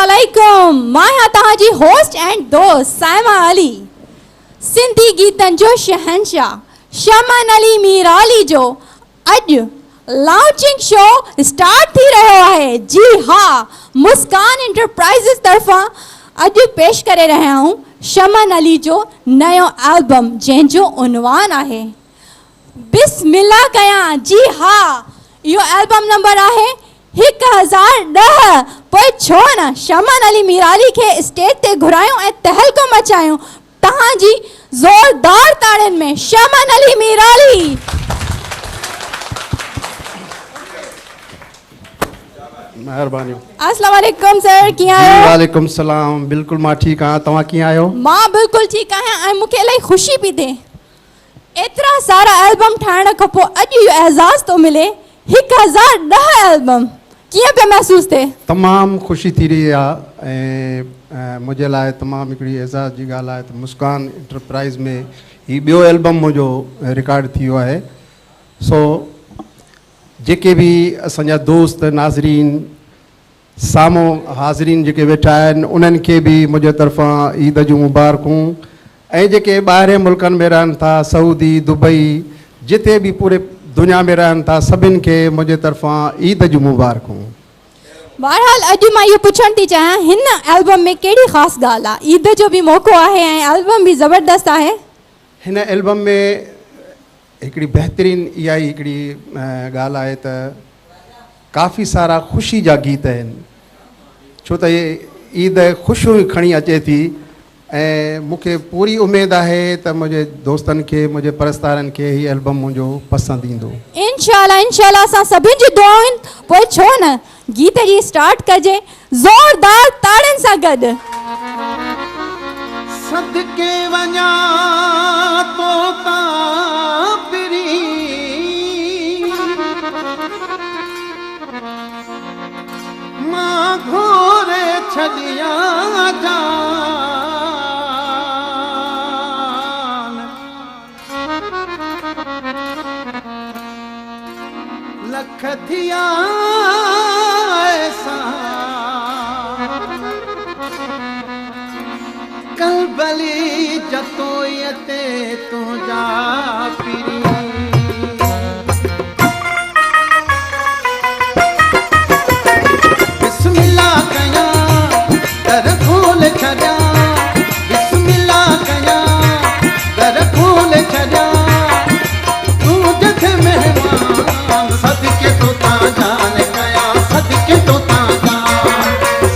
वालेकुम। मां तहांजी होस्ट एंड दोस्त साइमा अली। सिंधी गीतन जो शहंशाह शमन अली मीराली जो अज लॉन्चिंग शो स्टार्ट थी रहो है। जी हाँ, मुस्कान एंटरप्राइजेस तरफा अज पेश करे रहा हूँ शमन अली जो नयो एल्बम जंहिंजो उनवान है बिस्मिल्लाह कयां। जी हाँ, यो एल्बम नंबर है 1010। पोइ छो न शमन अली मीराली के स्टेज ते घुरायो ए तहलको मचायो तहांजी जोरदार ताड़न में शमन अली मीराली। मेहरबानी। अस्सलाम वालेकुम सर, किया आयो? वालेकुम सलाम। बिल्कुल मां ठीक हां, तव्हां कीअं आहियो? मां बिल्कुल ठीक आहियां ऐं मूंखे इलाही ख़ुशी पई थिए एतिरा सारा एल्बम ठाहिण खां पोइ अॼु इहो एज़ाज़ थो मिले 1010 एल्बम। कीअं पिया महसूस थिए? तमामु ख़ुशी थी रही आहे ऐं मुंहिंजे लाइ तमामु हिकिड़ी एज़ाज़ जी ॻाल्हि आहे त मुस्कान एंटरप्राइज़ में हीउ ॿियो एल्बम मुंहिंजो रिकॉर्ड थी वियो आहे। सो जेके बि असांजा दोस्त नाज़रीन साम्हूं हाज़रीन जेके वेठा आहिनि उन्हनि खे बि मुंहिंजे तरफ़ां ईद जूं मुबारकूं ऐं जेके ॿाहिरि मुल्कनि में रहनि था सऊदी दुबई जिते बि पूरे दुनिया में रहनि था सभिनि खे मुंहिंजे तरफ़ां ईद जूं मुबारकूं। बहरहाल अॼु मां इहो पुछणु थी चाहियां हिन एल्बम में कहिड़ी ख़ासि ॻाल्हि आहे? ईद जो बि मौक़ो आहे ऐं एल्बम बि ज़बरदस्त आहे। हिन एल्बम में हिकिड़ी बहितरीनु इहा ई हिकिड़ी ॻाल्हि आहे त काफ़ी सारा ख़ुशी जा गीत आहिनि छो त ईद ख़ुशियूं खणी अचे थी ऐं मूंखे पूरी उमेद आहे त मुंहिंजे दोस्तनि खे मुंहिंजे परस्तारनि खे हीउ एल्बम मुंहिंजो पसंदि ईंदो। इंशाल्लाह असां सभिनि जी दुआऊं। पोइ छो न गीत जी स्टार्ट कजे ज़ोरदार ताड़ियुनि सां गॾु। सदके वञा तोता पिरी मां घोरे छॾिया जान लख थिया ऐसा कलबली जतोयते तुझा पिरी बिस्मिल्लाह कया दर खोल छॾिया बिस्मिल्लाह कया दर खोल छॾिया तू जथ मेहमान सदके तो ता जान कया सदके तो ता जान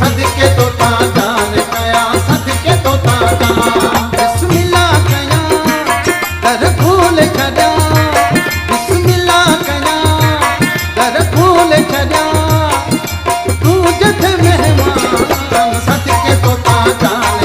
सदके तो ता जान कया सदके तो ता जान बिस्मिल्लाह कया दर खोल छॾिया बिस्मिल्लाह कया दर खोल छॾिया तू जथ मेहमान सदके तो ता जान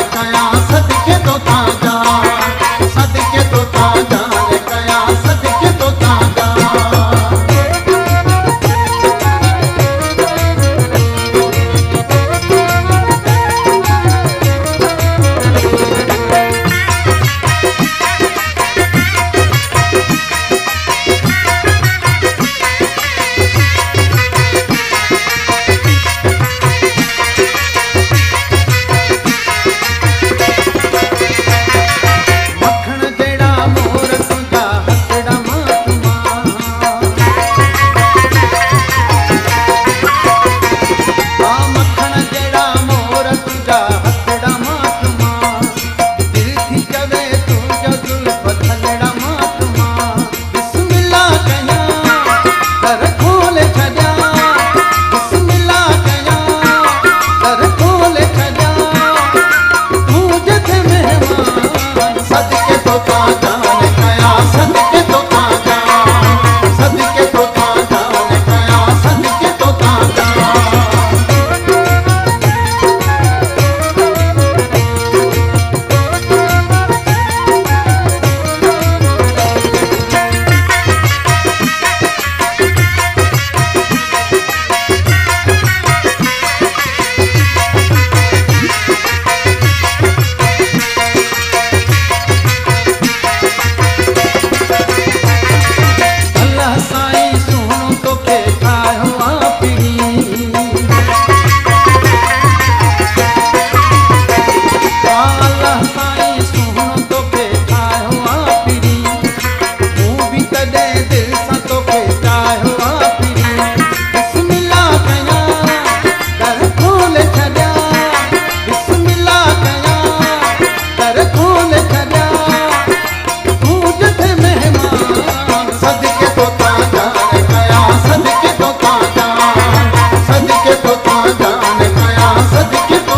वधीक